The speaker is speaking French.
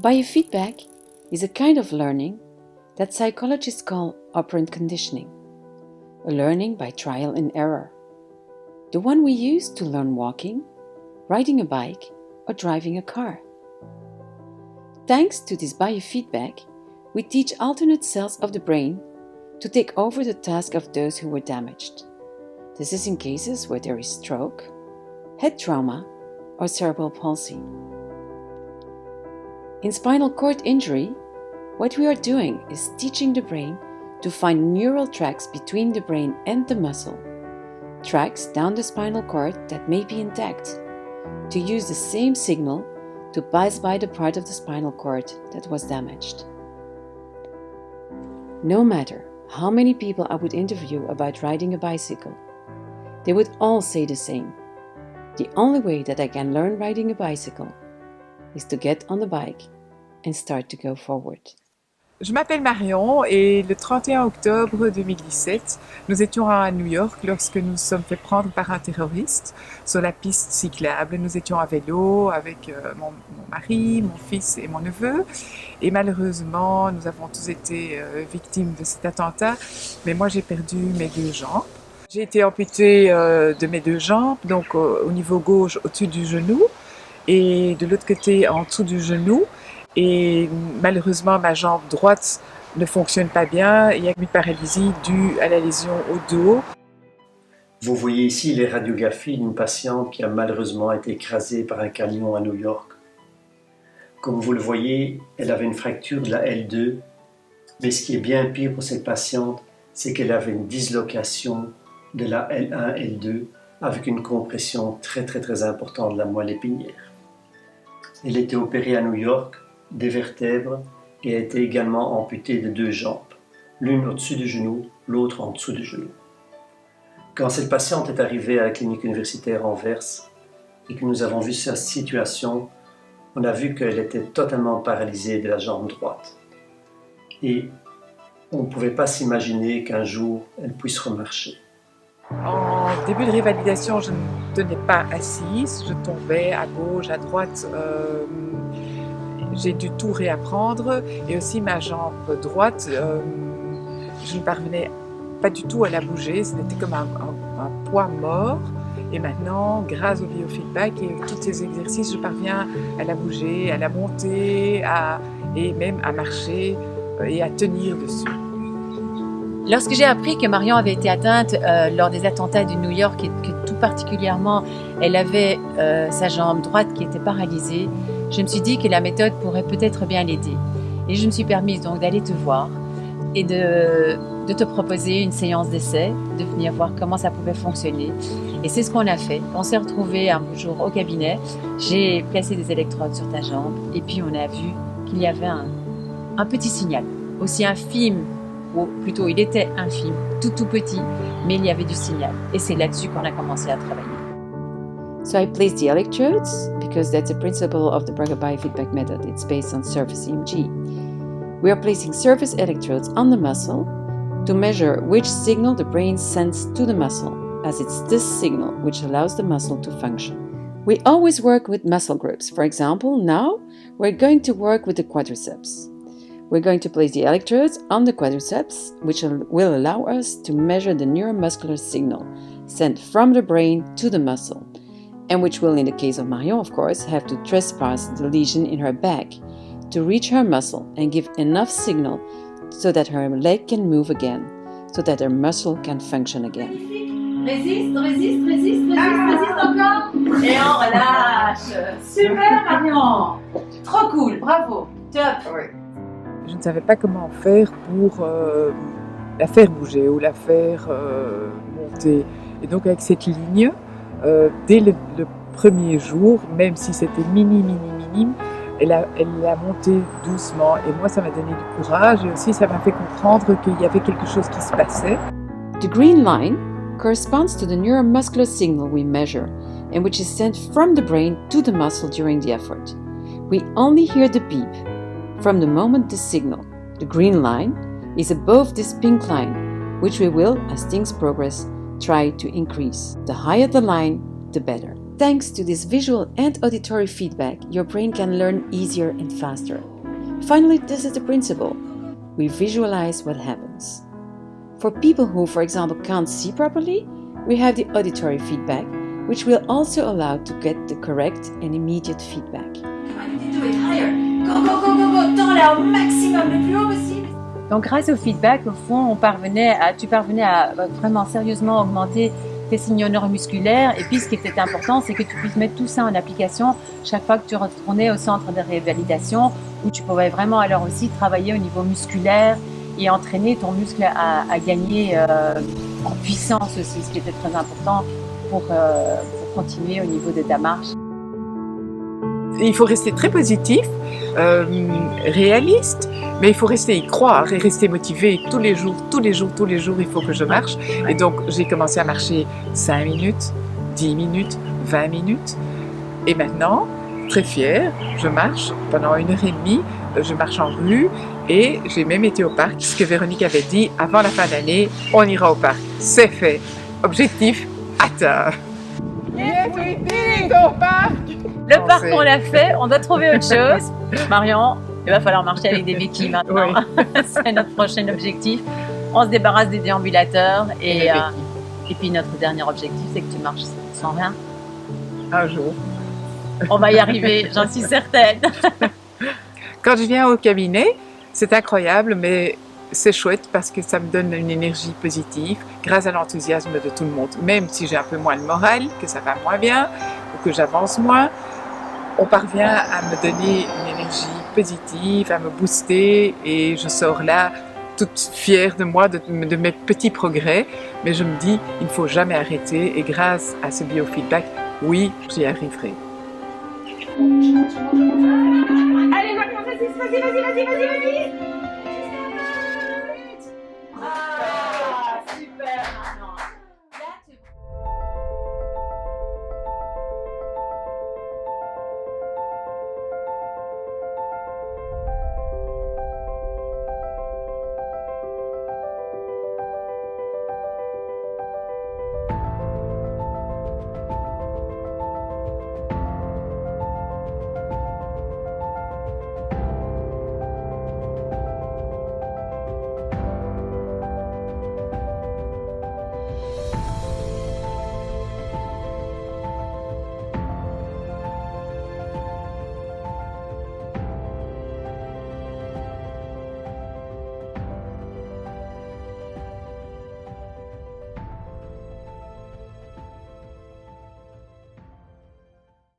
Biofeedback is a kind of learning that psychologists call operant conditioning, a learning by trial and error, the one we use to learn walking, riding a bike, or driving a car. Thanks to this biofeedback, we teach alternate cells of the brain to take over the task of those who were damaged. This is in cases where there is stroke, head trauma, or cerebral palsy. In spinal cord injury, what we are doing is teaching the brain to find neural tracks between the brain and the muscle, tracks down the spinal cord that may be intact, to use the same signal to pass by the part of the spinal cord that was damaged. No matter how many people I would interview about riding a bicycle, they would all say the same. The only way that I can learn riding a bicycle is to get on the bike and start to go forward. Je m'appelle Marion et le 31 octobre 2017, nous étions à New York lorsque nous nous sommes fait prendre par un terroriste sur la piste cyclable. Nous étions à vélo avec mon mari, mon fils et mon neveu. Et malheureusement, nous avons tous été victimes de cet attentat. Mais moi, j'ai perdu mes deux jambes. J'ai été amputée de mes deux jambes, donc au niveau gauche au-dessus du genou et de l'autre côté en dessous du genou. Et malheureusement, ma jambe droite ne fonctionne pas bien. Il y a une paralysie due à la lésion au dos. Vous voyez ici les radiographies d'une patiente qui a malheureusement été écrasée par un camion à New York. Comme vous le voyez, elle avait une fracture de la L2, mais ce qui est bien pire pour cette patiente, c'est qu'elle avait une dislocation de la L1, L2 avec une compression très importante de la moelle épinière. Elle était opérée à New York des vertèbres et a été également amputée de deux jambes, l'une au-dessus du genou, l'autre en dessous du genou. Quand cette patiente est arrivée à la clinique universitaire Anvers et que nous avons vu sa situation, on a vu qu'elle était totalement paralysée de la jambe droite. Et on ne pouvait pas s'imaginer qu'un jour elle puisse remarcher. En début de révalidation, je ne tenais pas assise, je tombais à gauche, à droite. J'ai dû tout réapprendre et aussi ma jambe droite, je ne parvenais pas du tout à la bouger, c'était comme un poids mort. Et maintenant, grâce au biofeedback et tous ces exercices, je parviens à la bouger, à la monter et même à marcher et à tenir dessus. Lorsque j'ai appris que Marion avait été atteinte lors des attentats de New York et que tout particulièrement elle avait sa jambe droite qui était paralysée, je me suis dit que la méthode pourrait peut-être bien l'aider. Et je me suis permise donc d'aller te voir et de te proposer une séance d'essai, de venir voir comment ça pouvait fonctionner. Et c'est ce qu'on a fait. On s'est retrouvés un jour au cabinet, j'ai placé des électrodes sur ta jambe et puis on a vu qu'il y avait un petit signal, aussi infime, ou plutôt il était infime, tout petit, mais il y avait du signal. Et c'est là-dessus qu'on a commencé à travailler. So I placed the electrodes because that's a principle of the Braga biofeedback method. It's based on surface EMG. We are placing surface electrodes on the muscle to measure which signal the brain sends to the muscle, as it's this signal which allows the muscle to function. We always work with muscle groups. For example, now we're going to work with the quadriceps. We're going to place the electrodes on the quadriceps, which will allow us to measure the neuromuscular signal sent from the brain to the muscle, and which will, in the case of Marion, of course, have to trespass the lesion in her back to reach her muscle and give enough signal so that her leg can move again, so that her muscle can function again. Résiste encore. Et on relâche. Super Marion. Trop cool, bravo. Top. Je ne savais pas comment faire pour la faire bouger ou la faire monter. Et donc avec cette ligne, dès le premier jour, même si c'était minime, elle a monté doucement. Et moi, ça m'a donné du courage et aussi ça m'a fait comprendre qu'il y avait quelque chose qui se passait. The green line corresponds to the neuromuscular signal we measure and which is sent from the brain to the muscle during the effort. We only hear the beep from the moment the signal, the green line, is above this pink line, which we will, as things progress, try to increase. The higher the line, the better. Thanks to this visual and auditory feedback, your brain can learn easier and faster. Finally, this is the principle. We visualize what happens. For people who, for example, can't see properly, we have the auditory feedback, which will also allow to get the correct and immediate feedback. Donc grâce au feedback, au fond, tu parvenais à vraiment sérieusement augmenter tes signaux neuromusculaires. Et puis ce qui était important, c'est que tu puisses mettre tout ça en application chaque fois que tu retournais au centre de révalidation, où tu pouvais vraiment alors aussi travailler au niveau musculaire et entraîner ton muscle à gagner en puissance aussi, ce qui était très important pour continuer au niveau de ta marche. Il faut rester très positif, réaliste, mais il faut rester y croire et rester motivé tous les jours, il faut que je marche. Et donc, j'ai commencé à marcher 5 minutes, 10 minutes, 20 minutes. Et maintenant, très fière, je marche pendant 1h30, je marche en rue et j'ai même été au parc. Ce que Véronique avait dit, avant la fin d'année, on ira au parc. C'est fait. Objectif atteint. Yes, we did it au parc! Le parc, on l'a fait, on doit trouver autre chose. Marion, il va falloir marcher avec des béquilles maintenant. Oui. C'est notre prochain objectif. On se débarrasse des déambulateurs et puis notre dernier objectif, c'est que tu marches sans rien. Un jour. On va y arriver, j'en suis certaine. Quand je viens au cabinet, c'est incroyable, mais c'est chouette parce que ça me donne une énergie positive grâce à l'enthousiasme de tout le monde. Même si j'ai un peu moins de morale, que ça va moins bien ou que j'avance moins, on parvient à me donner une énergie positive, à me booster et je sors là toute fière de moi, de mes petits progrès. Mais je me dis, il ne faut jamais arrêter et grâce à ce biofeedback, oui, j'y arriverai. Allez, vas-y.